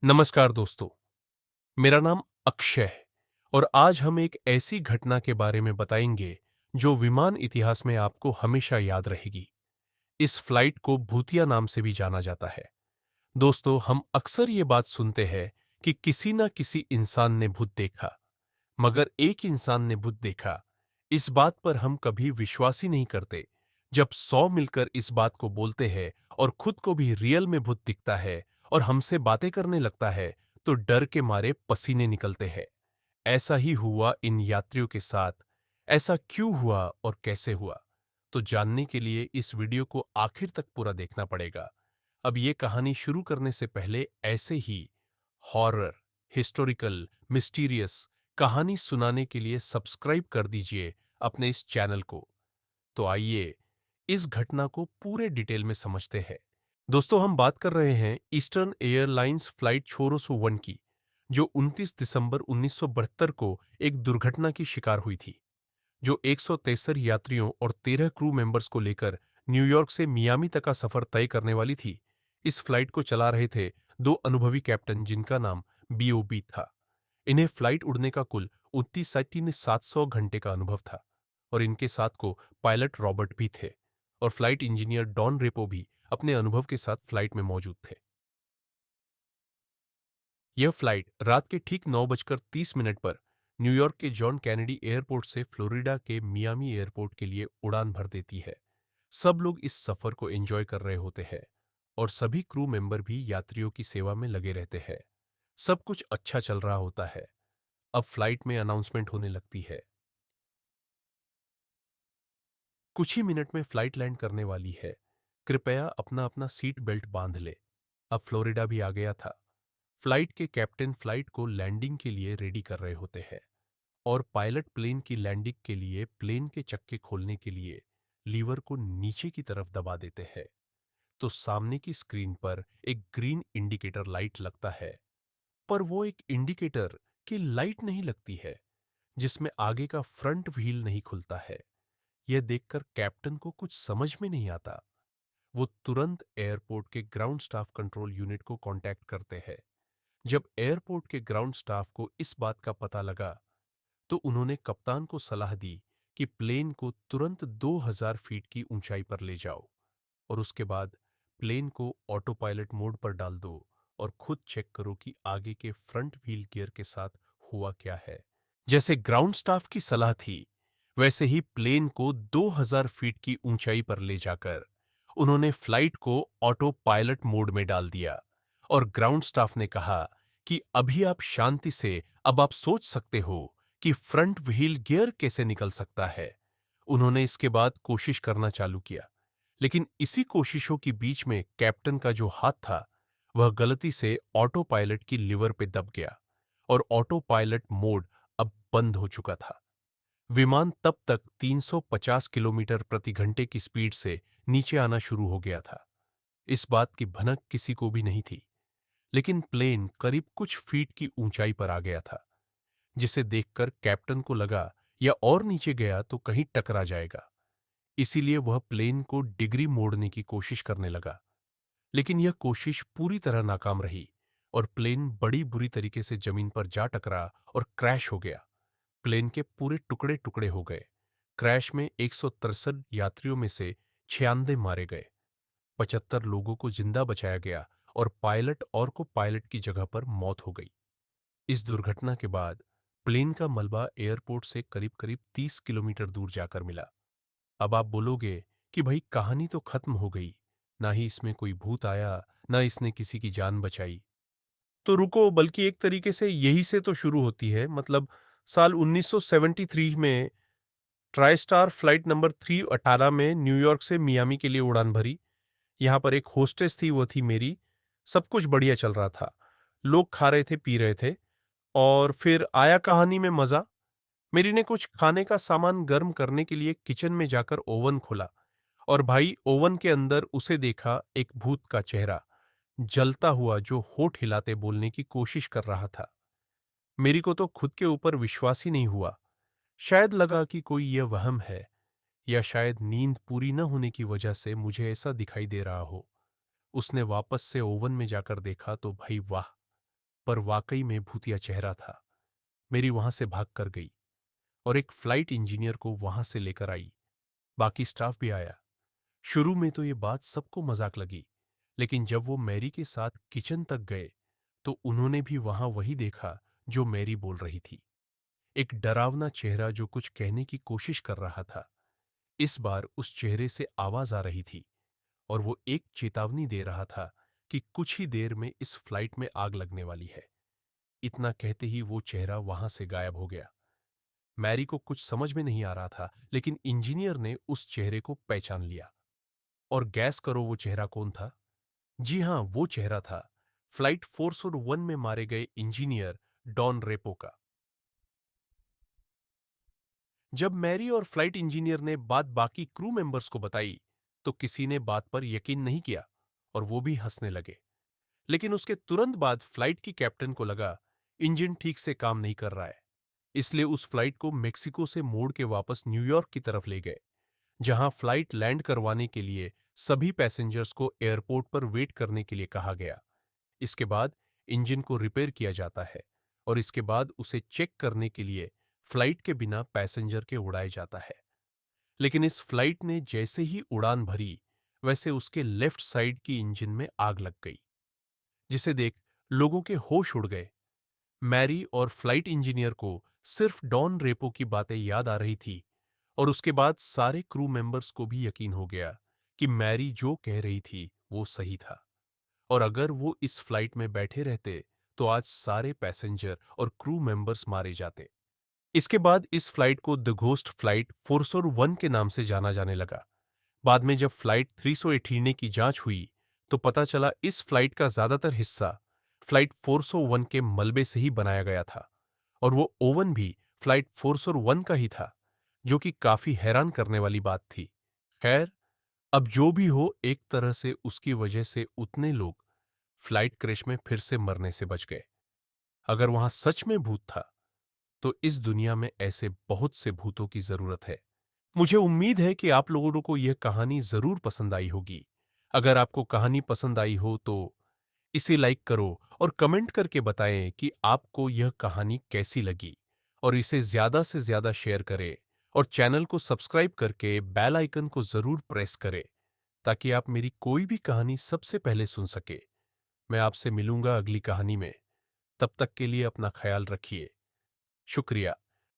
नमस्कार दोस्तों, मेरा नाम अक्षय है और आज हम एक ऐसी घटना के बारे में बताएंगे जो विमान इतिहास में आपको हमेशा याद रहेगी। इस फ्लाइट को भूतिया नाम से भी जाना जाता है। दोस्तों, हम अक्सर ये बात सुनते हैं कि किसी न किसी इंसान ने भूत देखा, मगर एक इंसान ने भूत देखा, इस बात पर हम कभी विश्वास ही नहीं करते। जब 100 मिलकर इस बात को बोलते हैं और खुद को भी रियल में भूत दिखता है और हमसे बातें करने लगता है, तो डर के मारे पसीने निकलते हैं। ऐसा ही हुआ इन यात्रियों के साथ। ऐसा क्यों हुआ और कैसे हुआ? तो जानने के लिए इस वीडियो को आखिर तक पूरा देखना पड़ेगा। अब ये कहानी शुरू करने से पहले ऐसे ही हॉरर, हिस्टोरिकल, मिस्टीरियस कहानी सुनाने के लिए सब्सक्राइब कर दीजिए अपने इस चैनल को। तो आइए इस घटना को पूरे डिटेल में समझते हैं। दोस्तों, हम बात कर रहे हैं ईस्टर्न एयरलाइंस फ्लाइट 601 की, जो 29 दिसंबर 1972 को एक दुर्घटना की शिकार हुई थी, जो 163 यात्रियों और 13 क्रू मेंबर्स को लेकर न्यूयॉर्क से मियामी तक का सफर तय करने वाली थी। इस फ्लाइट को चला रहे थे दो अनुभवी कैप्टन जिनका नाम बीओबी था। इन्हें फ्लाइट उड़ने का कुल 29,700 घंटे का अनुभव था और इनके साथ को पायलट रॉबर्ट भी थे और फ्लाइट इंजीनियर डॉन रेपो भी अपने अनुभव के साथ फ्लाइट में मौजूद थे। यह फ्लाइट रात के ठीक 9:30 पर न्यूयॉर्क के जॉन कैनेडी एयरपोर्ट से फ्लोरिडा के मियामी एयरपोर्ट के लिए उड़ान भर देती है। सब लोग इस सफर को एंजॉय कर रहे होते हैं और सभी क्रू मेंबर भी यात्रियों की सेवा में लगे रहते हैं। सब कुछ अच्छा चल रहा होता है। अब फ्लाइट में अनाउंसमेंट होने लगती है। कुछ ही मिनट में फ्लाइट लैंड करने वाली है। कृपया अपना अपना सीट बेल्ट बांध ले। अब फ्लोरिडा भी आ गया था। फ्लाइट के कैप्टन फ्लाइट को लैंडिंग के लिए रेडी कर रहे होते हैं और पायलट प्लेन की लैंडिंग के लिए प्लेन के चक्के खोलने के लिए लीवर को नीचे की तरफ दबा देते हैं। तो सामने की स्क्रीन पर एक ग्रीन इंडिकेटर लाइट लगता है, पर वो एक इंडिकेटर की लाइट नहीं लगती है जिसमें आगे का फ्रंट व्हील नहीं खुलता है। यह देखकर कैप्टन को कुछ समझ में नहीं आता। वो तुरंत एयरपोर्ट के ग्राउंड स्टाफ कंट्रोल यूनिट को कांटेक्ट करते हैं। जब एयरपोर्ट के ग्राउंड स्टाफ को इस बात का पता लगा, तो उन्होंने कप्तान को सलाह दी कि प्लेन को तुरंत 2000 फीट की ऊंचाई पर ले जाओ और उसके बाद प्लेन को ऑटो पायलट मोड पर डाल दो और खुद चेक करो कि आगे के फ्रंट व्हील गियर के साथ हुआ क्या है। जैसे ग्राउंड स्टाफ की सलाह थी, वैसे ही प्लेन को 2000 फीट की ऊंचाई पर ले जाकर उन्होंने फ्लाइट को ऑटो पायलट मोड में डाल दिया और ग्राउंड स्टाफ ने कहा कि अभी आप शांति से अब आप सोच सकते हो कि फ्रंट व्हील गियर कैसे निकल सकता है। उन्होंने इसके बाद कोशिश करना चालू किया, लेकिन इसी कोशिशों के बीच में कैप्टन का जो हाथ था, वह गलती से ऑटो पायलट की लीवर पे दब गया और ऑटो पायलट मोड अब बंद हो चुका था। विमान तब तक 350 किलोमीटर प्रति घंटे की स्पीड से नीचे आना शुरू हो गया था। इस बात की भनक किसी को भी नहीं थी, लेकिन प्लेन करीब कुछ फीट की ऊंचाई पर आ गया था, जिसे देखकर कैप्टन को लगा या और नीचे गया तो कहीं टकरा जाएगा। इसीलिए वह प्लेन को डिग्री मोड़ने की कोशिश करने लगा, लेकिन यह कोशिश पूरी तरह नाकाम रही और प्लेन बड़ी बुरी तरीके से जमीन पर जा टकरा और क्रैश हो गया। प्लेन के पूरे टुकड़े टुकड़े हो गए। क्रैश में 163 यात्रियों में से 96 मारे गए, 75 लोगों को जिंदा बचाया गया और पायलट और को पायलट की जगह पर मौत हो गई। इस दुर्घटना के बाद प्लेन का मलबा एयरपोर्ट से करीब करीब 30 किलोमीटर दूर जाकर मिला। अब आप बोलोगे कि भाई कहानी तो खत्म हो गई, ना ही इसमें कोई भूत आया, ना इसने किसी की जान बचाई। तो रुको, बल्कि एक तरीके से यही से तो शुरू होती है। मतलब साल 1973 में ट्राई स्टार फ्लाइट नंबर 318 में न्यूयॉर्क से मियामी के लिए उड़ान भरी। यहाँ पर एक होस्टेस थी, वो थी मेरी। सब कुछ बढ़िया चल रहा था, लोग खा रहे थे, पी रहे थे, और फिर आया कहानी में मजा। मेरी ने कुछ खाने का सामान गर्म करने के लिए किचन में जाकर ओवन खोला और भाई ओवन के अंदर उसे देखा एक भूत का चेहरा जलता हुआ, जो होठ हिलाते बोलने की कोशिश कर रहा था। मेरी को तो खुद के ऊपर विश्वास ही नहीं हुआ। शायद लगा कि कोई यह वहम है, या शायद नींद पूरी न होने की वजह से मुझे ऐसा दिखाई दे रहा हो। उसने वापस से ओवन में जाकर देखा तो भाई वाह, पर वाकई में भूतिया चेहरा था। मेरी वहां से भाग कर गई और एक फ्लाइट इंजीनियर को वहां से लेकर आई। बाकी स्टाफ भी आया। शुरू में तो ये बात सबको मजाक लगी, लेकिन जब वो मैरी के साथ किचन तक गए तो उन्होंने भी वहां वही देखा जो मैरी बोल रही थी। एक डरावना चेहरा जो कुछ कहने की कोशिश कर रहा था। इस बार उस चेहरे से आवाज आ रही थी और वो एक चेतावनी दे रहा था कि कुछ ही देर में इस फ्लाइट में आग लगने वाली है। इतना कहते ही वो चेहरा वहां से गायब हो गया। मैरी को कुछ समझ में नहीं आ रहा था, लेकिन इंजीनियर ने उस चेहरे को पहचान लिया। और गैस करो वो चेहरा कौन था? जी हां, वो चेहरा था फ्लाइट 401 में मारे गए इंजीनियर डॉन रेपो का। जब मैरी और फ्लाइट इंजीनियर ने बात बाकी क्रू मेंबर्स को बताई, तो किसी ने बात पर यकीन नहीं किया और वो भी हंसने लगे। लेकिन उसके तुरंत बाद फ्लाइट की कैप्टन को लगा इंजन ठीक से काम नहीं कर रहा है। इसलिए उस फ्लाइट को मेक्सिको से मोड़ के वापस न्यूयॉर्क की तरफ ले गए, जहां फ्लाइट लैंड करवाने के लिए सभी पैसेंजर्स को एयरपोर्ट पर वेट करने के लिए कहा गया। इसके बाद इंजन को रिपेयर किया जाता है और इसके बाद उसे चेक करने के लिए फ्लाइट के बिना पैसेंजर के उड़ाया जाता है। लेकिन इस फ्लाइट ने जैसे ही उड़ान भरी, वैसे उसके लेफ्ट साइड की इंजन में आग लग गई, जिसे देख लोगों के होश उड़ गए। मैरी और फ्लाइट इंजीनियर को सिर्फ डॉन रेपो की बातें याद आ रही थी और उसके बाद सारे क्रू मेंबर्स को भी यकीन हो गया कि मैरी जो कह रही थी वो सही था। और अगर वो इस फ्लाइट में बैठे रहते तो आज सारे पैसेंजर और क्रू मेंबर्स मारे जाते। इसके बाद इस फ्लाइट को द घोस्ट फ्लाइट 401 के नाम से जाना जाने लगा। बाद में जब फ्लाइट 318 की जांच हुई तो पता चला इस फ्लाइट का ज्यादातर हिस्सा फ्लाइट 401 के मलबे से ही बनाया गया था और वो ओवन भी फ्लाइट 401 का ही था, जो कि काफी हैरान करने वाली बात थी। खैर, अब जो भी हो, एक तरह से उसकी वजह से उतने लोग फ्लाइट क्रैश में फिर से मरने से बच गए। अगर वहां सच में भूत था तो इस दुनिया में ऐसे बहुत से भूतों की जरूरत है। मुझे उम्मीद है कि आप लोगों को यह कहानी जरूर पसंद आई होगी। अगर आपको कहानी पसंद आई हो तो इसे लाइक करो और कमेंट करके बताएं कि आपको यह कहानी कैसी लगी, और इसे ज्यादा से ज्यादा शेयर करें और चैनल को सब्सक्राइब करके बेल आइकन को जरूर प्रेस करें ताकि आप मेरी कोई भी कहानी सबसे पहले सुन सके। मैं आपसे मिलूंगा अगली कहानी में। तब तक के लिए अपना ख्याल रखिए। शुक्रिया।